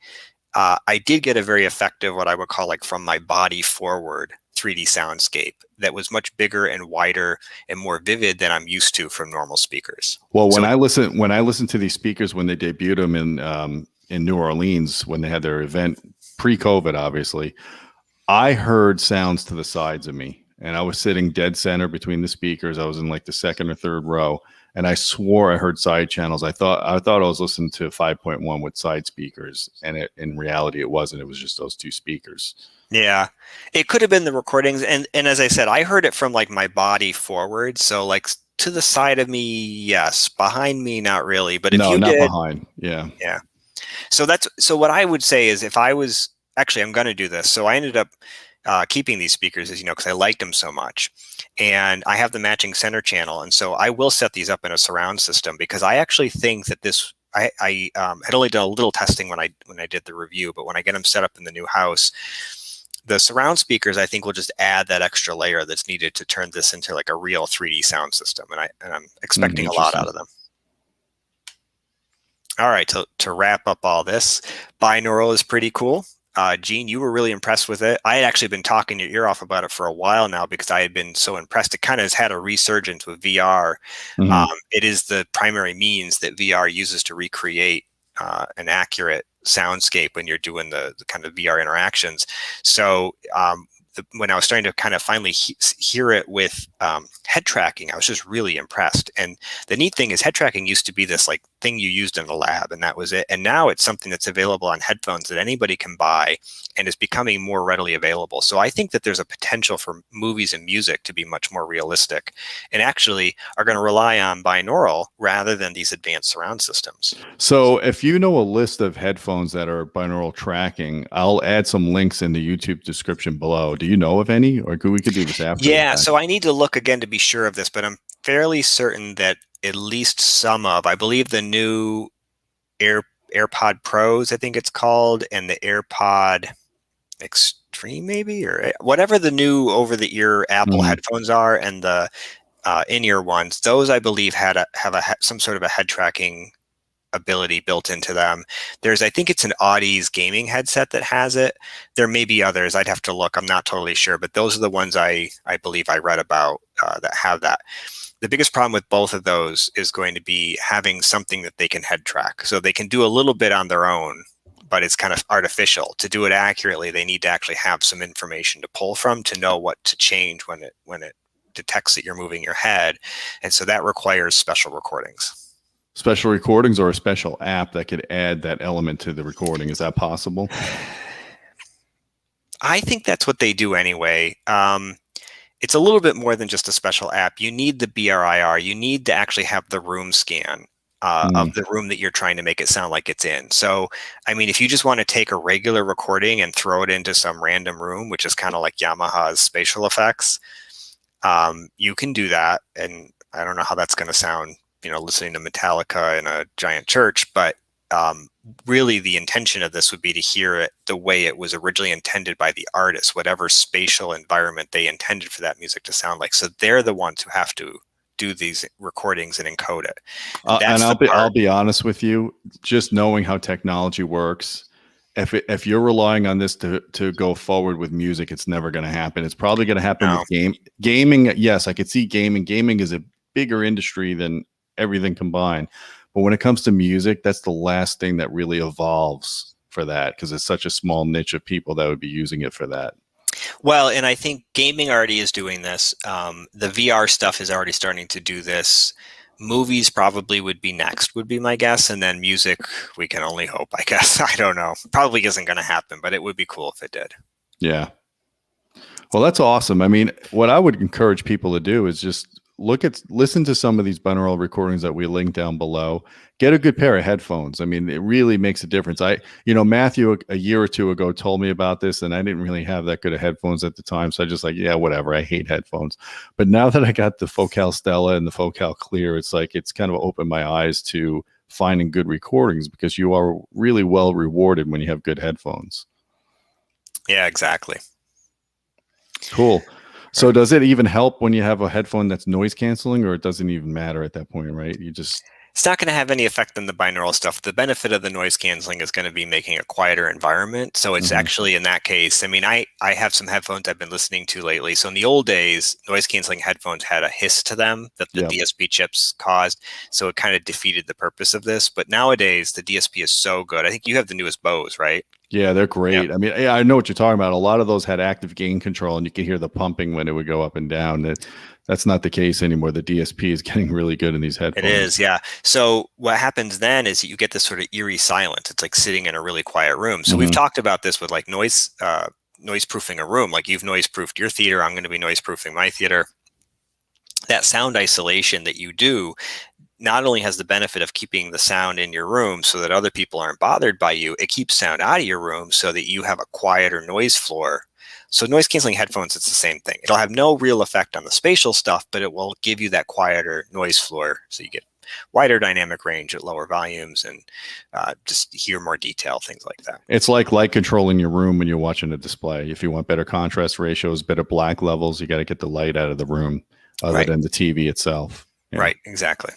I did get a very effective, what I would call like from my body forward 3D soundscape that was much bigger and wider and more vivid than I'm used to from normal speakers. Well, when I listen to these speakers, when they debuted them in New Orleans, when they had their event pre-COVID, obviously, I heard sounds to the sides of me. and I was sitting dead center between the speakers. I was in like the second or third row, and I swore I heard side channels. I thought I was listening to 5.1 with side speakers, and in reality it wasn't. It was just those two speakers. Yeah, it could have been the recordings, and as I said, I heard it from like my body forward, so like to the side of me, yes, behind me, not really. But if No, you not did, behind. Yeah. yeah. So what I would say is if I was actually, I'm going to do this. So I ended up keeping these speakers, as you know, because I liked them so much, and I have the matching center channel, and so I will set these up in a surround system because I actually think that this. I had only done a little testing when I did the review, but when I get them set up in the new house, the surround speakers I think will just add that extra layer that's needed to turn this into like a real 3D sound system, and I'm expecting a lot out Interesting. of them. All right, to wrap up all this, binaural is pretty cool. Gene, you were really impressed with it. I had actually been talking your ear off about it for a while now because I had been so impressed. It kind of has had a resurgence with VR. Hmm. It is the primary means that VR uses to recreate an accurate soundscape when you're doing the kind of VR interactions. So when I was starting to kind of finally hear it with head tracking, I was just really impressed. And the neat thing is head tracking used to be this like thing you used in the lab and that was it. And now it's something that's available on headphones that anybody can buy and is becoming more readily available. So I think that there's a potential for movies and music to be much more realistic and actually are going to rely on binaural rather than these advanced surround systems. So if you know a list of headphones that are binaural tracking, I'll add some links in the YouTube description below. Do you know of any, or we could do this after the Yeah, fact? so I need to look again to be sure of this, but I'm fairly certain that at least some of, I believe the new AirPod Pros, I think it's called, and the AirPod Extreme, maybe, or whatever the new over-the-ear Apple Mhm. headphones are, and the in-ear ones, those I believe have some sort of a head tracking ability built into them. I think it's an Audis gaming headset that has it. There may be others. I'd have to look. I'm not totally sure, but those are the ones I believe I read about that have that. The biggest problem with both of those is going to be having something that they can head track. So they can do a little bit on their own, but it's kind of artificial. To do it accurately, they need to actually have some information to pull from to know what to change when it detects that you're moving your head. And so that requires special recordings. Special recordings or a special app that could add that element to the recording. Is that possible? I think that's what they do anyway. It's a little bit more than just a special app. You need the BRIR. You need to actually have the room scan of Mm. the room that you're trying to make it sound like it's in. So, I mean, if you just want to take a regular recording and throw it into some random room, which is kind of like Yamaha's spatial effects, you can do that. And I don't know how that's going to sound, listening to Metallica in a giant church, but really the intention of this would be to hear it the way it was originally intended by the artist, whatever spatial environment they intended for that music to sound like. So they're the ones who have to do these recordings and encode it. And And that's I'll the be part. I'll be honest with you. Just knowing how technology works, if you're relying on this to go forward with music, it's never going to happen. It's probably going to happen No. with gaming. Yes, I could see gaming. Gaming is a bigger industry than everything combined. But when it comes to music, that's the last thing that really evolves for that because it's such a small niche of people that would be using it for that. Well, and I think gaming already is doing this. The VR stuff is already starting to do this. Movies probably would be next, would be my guess. And then music, we can only hope, I guess. I don't know. Probably isn't going to happen, but it would be cool if it did. Yeah. Well, that's awesome. I mean, what I would encourage people to do is just listen to some of these binaural recordings that we link down below. Get a good pair of headphones. I mean, it really makes a difference. Matthew a year or two ago told me about this, and I didn't really have that good of headphones at the time. So I just like, yeah, whatever. I hate headphones. But now that I got the Focal Stella and the Focal Clear, it's like it's kind of opened my eyes to finding good recordings because you are really well rewarded when you have good headphones. Yeah, exactly. Cool. All So right. does it even help when you have a headphone that's noise canceling, or it doesn't even matter at that point, right? You just It's not going to have any effect on the binaural stuff. The benefit of the noise canceling is going to be making a quieter environment. So it's Mhm. actually in that case, I mean, I have some headphones I've been listening to lately. So in the old days, noise canceling headphones had a hiss to them that the Yep. DSP chips caused. So it kind of defeated the purpose of this. But nowadays, the DSP is so good. I think you have the newest Bose, right? Yeah, they're Yep. great. I mean, yeah, I know what you're talking about. A lot of those had active gain control, and you could hear the pumping when it would go up and down. That's not the case anymore. The DSP is getting really good in these It headphones. is, yeah. So what happens then is you get this sort of eerie silence. It's like sitting in a really quiet room. So we've Hmm. talked about this with like noise proofing a room. Like you've noise proofed your theater, I'm going to be noise proofing my theater. That sound isolation that you do not only has the benefit of keeping the sound in your room so that other people aren't bothered by you, it keeps sound out of your room so that you have a quieter noise floor. So noise canceling headphones, it's the same thing. It'll have no real effect on the spatial stuff, but it will give you that quieter noise floor so you get wider dynamic range at lower volumes and just hear more detail, things like that. It's like light control in your room when you're watching a display. If you want better contrast ratios, better black levels, you got to get the light out of the room other Right, than the TV itself. Yeah. right, exactly.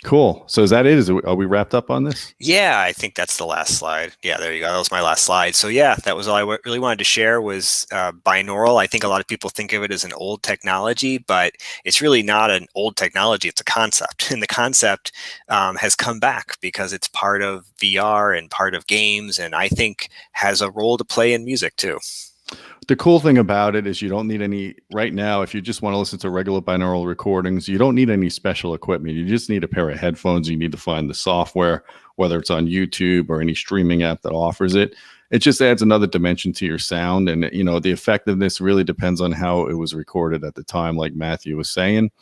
Cool. So is that it? Are we wrapped up on this? Yeah, I think that's the last slide. Yeah, there you go. That was my last slide. So yeah, that was all I really wanted to share was binaural. I think a lot of people think of it as an old technology, but it's really not an old technology. It's a concept, and the concept has come back because it's part of VR and part of games, and I think has a role to play in music too. The cool thing about it is you don't need any right now. If you just want to listen to regular binaural recordings, you don't need any special equipment. You just need a pair of headphones. You need to find the software, whether it's on YouTube or any streaming app that offers it. It just adds another dimension to your sound. And, the effectiveness really depends on how it was recorded at the time, like Matthew was saying.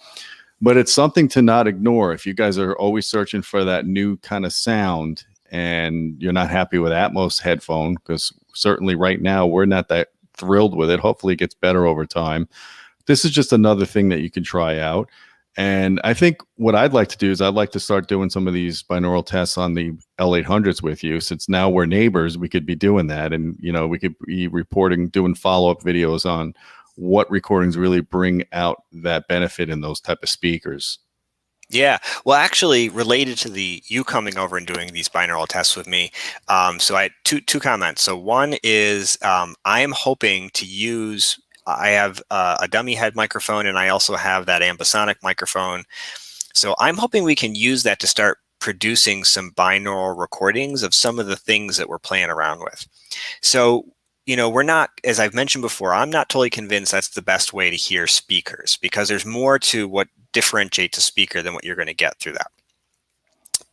But it's something to not ignore. If you guys are always searching for that new kind of sound and you're not happy with Atmos headphone, because certainly right now we're not that thrilled with it. Hopefully it gets better over time. This is just another thing that you can try out. And I think what I'd like to do is I'd like to start doing some of these binaural tests on the L800s with you. Since now we're neighbors, we could be doing that. And, we could be reporting, doing follow-up videos on what recordings really bring out that benefit in those type of speakers. Yeah, well, actually, related to you coming over and doing these binaural tests with me, so I had two comments. So one is I am hoping to use. I have a dummy head microphone, and I also have that ambisonic microphone. So I'm hoping we can use that to start producing some binaural recordings of some of the things that we're playing around with. So we're not, as I've mentioned before, I'm not totally convinced that's the best way to hear speakers because there's more to what differentiates a speaker than what you're going to get through that.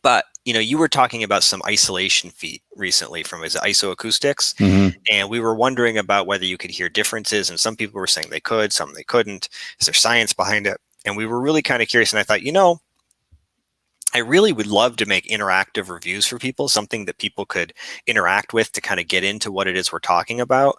But, you were talking about some isolation feed recently from his isoacoustics, and we were wondering about whether you could hear differences. And some people were saying they could, some they couldn't. Is there science behind it? And we were really kind of curious. And I thought, I really would love to make interactive reviews for people, something that people could interact with to kind of get into what it is we're talking about.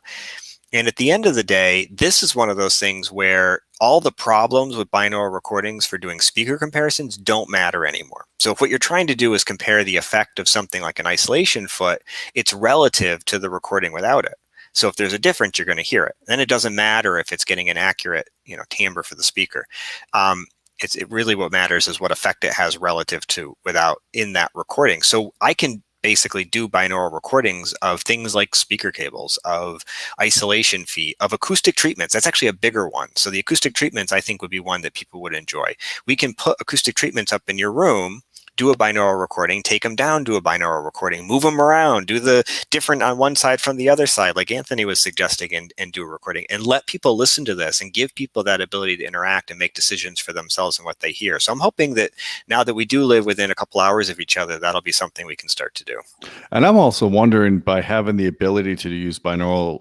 And at the end of the day, this is one of those things where all the problems with binaural recordings for doing speaker comparisons don't matter anymore. So if what you're trying to do is compare the effect of something like an isolation foot, it's relative to the recording without it. So if there's a difference, you're going to hear it. Then it doesn't matter if it's getting an accurate, timbre for the speaker. It really what matters is what effect it has relative to without in that recording. So I can basically do binaural recordings of things like speaker cables, of isolation feet, of acoustic treatments. That's actually a bigger one. So the acoustic treatments, I think, would be one that people would enjoy. We can put acoustic treatments up in your room, do a binaural recording, take them down, do a binaural recording, move them around, do the different on one side from the other side, like Anthony was suggesting, and do a recording, and let people listen to this and give people that ability to interact and make decisions for themselves and what they hear. So I'm hoping that now that we do live within a couple hours of each other, that'll be something we can start to do. And I'm also wondering, by having the ability to use binaural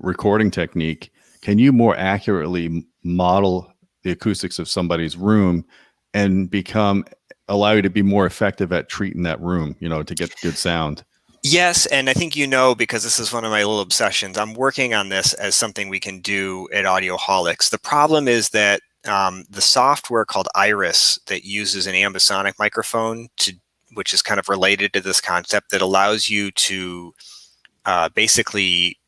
recording technique, can you more accurately model the acoustics of somebody's room and allow you to be more effective at treating that room, to get good sound? Yes, and I think because this is one of my little obsessions, I'm working on this as something we can do at Audioholics. The problem is that the software called Iris that uses an ambisonic microphone which is kind of related to this concept, that allows you to basically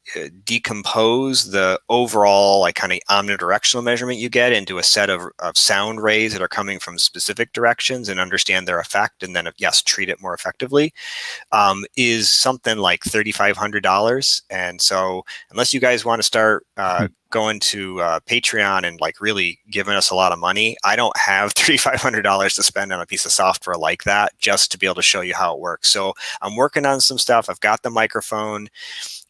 decompose the overall like kind of omnidirectional measurement you get into a set of sound rays that are coming from specific directions and understand their effect, and then treat it more effectively, is something like $3,500. And so unless you guys want to start going to Patreon and like really giving us a lot of money, I don't have $3,500 to spend on a piece of software like that just to be able to show you how it works. So I'm working on some stuff. I've got the microphone.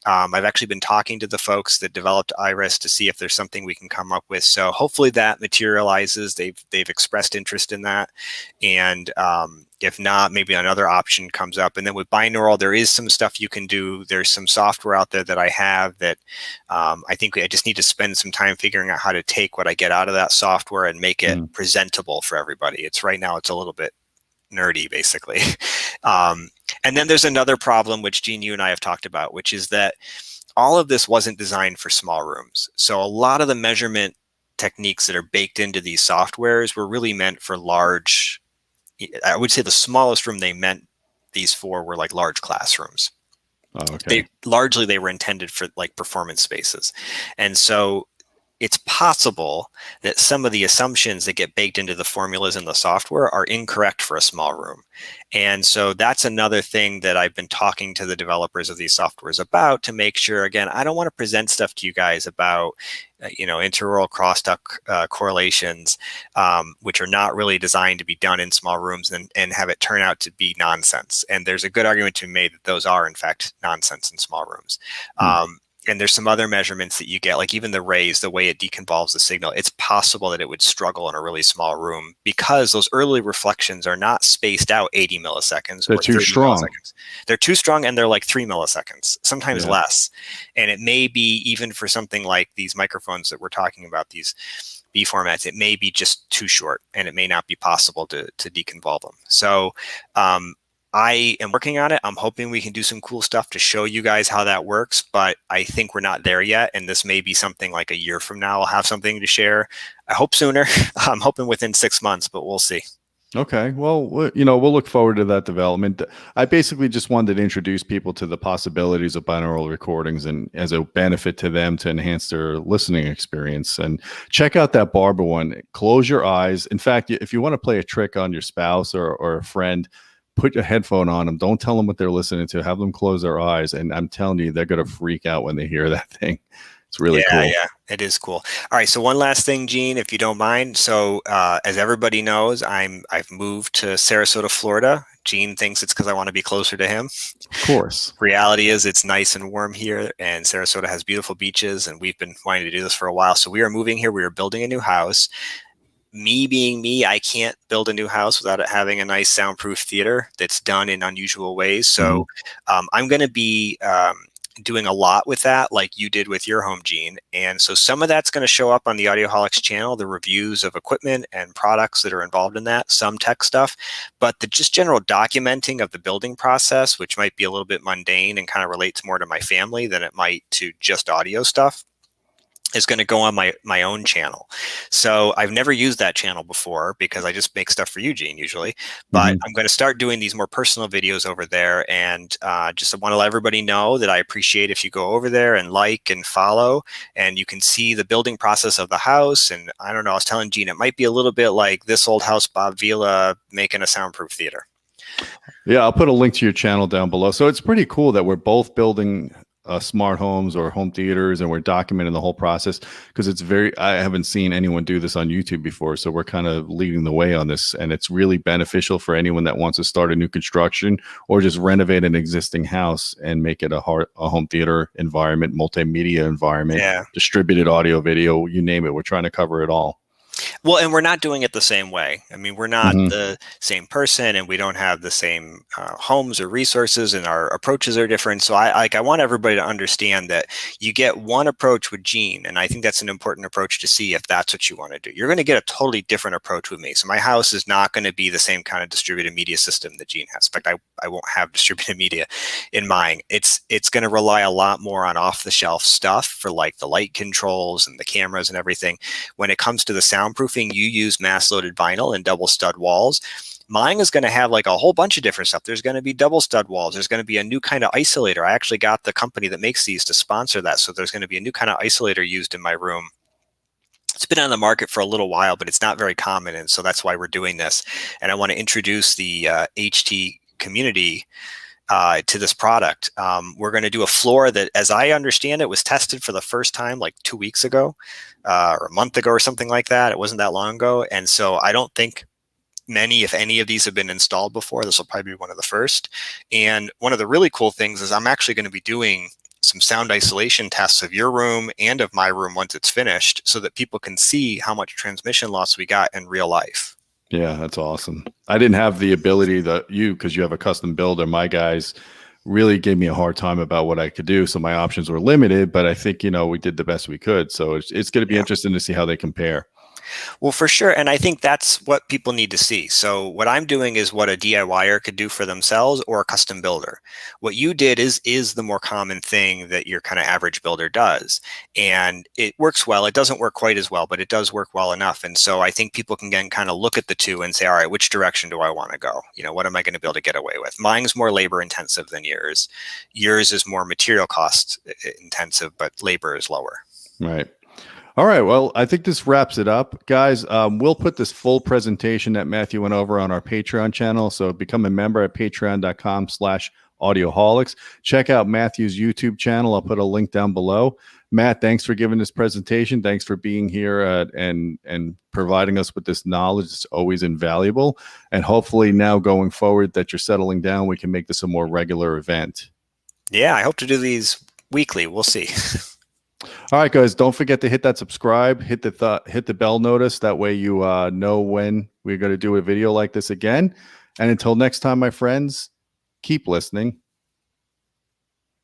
I've actually been talking to the folks that developed Iris to see if there's something we can come up with. So hopefully that materializes. They've expressed interest in that, and if not, maybe another option comes up. And then with binaural, there is some stuff you can do. There's some software out there that I have that I think I just need to spend some time figuring out how to take what I get out of that software and make it presentable for everybody. It's right now it's a little bit nerdy, basically. And then there's another problem, which Gene, you and I have talked about, which is that all of this wasn't designed for small rooms. So a lot of the measurement techniques that are baked into these softwares were really meant for large. I would say the smallest room they meant these for were like large classrooms. Oh, okay. They were intended for like performance spaces. And so it's possible that some of the assumptions that get baked into the formulas in the software are incorrect for a small room. And so that's another thing that I've been talking to the developers of these softwares about, to make sure, again, I don't want to present stuff to you guys about, intraoral crosstalk correlations, which are not really designed to be done in small rooms, and have it turn out to be nonsense. And there's a good argument to be made that those are, in fact, nonsense in small rooms. And there's some other measurements that you get, like even the rays, the way it deconvolves the signal. It's possible that it would struggle in a really small room because those early reflections are not spaced out 80 milliseconds. They're or too 30 strong. milliseconds. They're too strong, and they're like 3 milliseconds, sometimes Yeah. less. And it may be, even for something like these microphones that we're talking about, these B formats, it may be just too short, and it may not be possible to deconvolve them. So I am working on it. I'm hoping we can do some cool stuff to show you guys how that works, but I think we're not there yet. And this may be something like a year from now. I'll have something to share. I hope sooner. I'm hoping within 6 months, but we'll see. Okay. Well, we'll look forward to that development. I basically just wanted to introduce people to the possibilities of binaural recordings and as a benefit to them to enhance their listening experience. And check out that Barber one. Close your eyes. In fact, if you want to play a trick on your spouse or a friend, put your headphone on them. Don't tell them what they're listening to. Have them close their eyes. And I'm telling you, they're going to freak out when they hear that thing. It's really cool. Yeah, it is cool. All right, so one last thing, Gene, if you don't mind. So as everybody knows, I've moved to Sarasota, Florida. Gene thinks it's because I want to be closer to him. Of course. Reality is it's nice and warm here, and Sarasota has beautiful beaches, and we've been wanting to do this for a while. So we are moving here. We are building a new house. Me being me, I can't build a new house without it having a nice soundproof theater that's done in unusual ways. So I'm going to be doing a lot with that, like you did with your home, Gene. And so some of that's going to show up on the Audioholics channel, the reviews of equipment and products that are involved in that, some tech stuff, but the just general documenting of the building process, which might be a little bit mundane and kind of relates more to my family than it might to just audio stuff, is going to go on my own channel. So I've never used that channel before because I just make stuff for Eugene usually, but I'm going to start doing these more personal videos over there. And just want to let everybody know that I appreciate if you go over there and like and follow, and you can see the building process of the house. And I don't know, I was telling Gene, it might be a little bit like This Old House, Bob Vila making a soundproof theater. Yeah, I'll put a link to your channel down below. So it's pretty cool that we're both building smart homes or home theaters, and we're documenting the whole process, because I haven't seen anyone do this on YouTube before. So we're kind of leading the way on this, and it's really beneficial for anyone that wants to start a new construction or just renovate an existing house and make it a home theater environment, multimedia environment, distributed audio, video, you name it. We're trying to cover it all. Well, and we're not doing it the same way. I mean, we're not the same person, and we don't have the same homes or resources, and our approaches are different. So I want everybody to understand that you get one approach with Gene, and I think that's an important approach to see if that's what you want to do. You're going to get a totally different approach with me. So my house is not going to be the same kind of distributed media system that Gene has. In fact, I won't have distributed media in mine. It's going to rely a lot more on off-the-shelf stuff for like the light controls and the cameras and everything. When it comes to the soundproofing, you use mass-loaded vinyl and double stud walls. Mine is going to have like a whole bunch of different stuff. There's going to be double stud walls. There's going to be a new kind of isolator. I actually got the company that makes these to sponsor that. So there's going to be a new kind of isolator used in my room. It's been on the market for a little while, but it's not very common. And so that's why we're doing this. And I want to introduce the HT community to this product. We're going to do a floor that, as I understand it, was tested for the first time like 2 weeks ago or a month ago or something like that. It wasn't that long ago. And so I don't think many, if any of these have been installed before. This will probably be one of the first. And one of the really cool things is I'm actually going to be doing some sound isolation tests of your room and of my room once it's finished, so that people can see how much transmission loss we got in real life. Yeah, that's awesome. I didn't have the ability that because you have a custom builder. My guys really gave me a hard time about what I could do, so my options were limited. But I think we did the best we could. So it's going to be interesting to see how they compare. Well, for sure. And I think that's what people need to see. So what I'm doing is what a DIYer could do for themselves, or a custom builder. What you did is the more common thing that your kind of average builder does. And it works well. It doesn't work quite as well, but it does work well enough. And so I think people can then kind of look at the two and say, all right, which direction do I want to go? What am I going to be able to get away with? Mine's more labor intensive than yours. Yours is more material cost intensive, but labor is lower. Right. All right. Well, I think this wraps it up, guys. We'll put this full presentation that Matthew went over on our Patreon channel. So become a member at patreon.com/audioholics. Check out Matthew's YouTube channel. I'll put a link down below. Matt, thanks for giving this presentation. Thanks for being here and providing us with this knowledge. It's always invaluable. And hopefully now going forward that you're settling down, we can make this a more regular event. Yeah, I hope to do these weekly. We'll see. All right, guys, don't forget to hit that subscribe, hit the bell notice. That way you know when we're going to do a video like this again. And until next time, my friends, keep listening.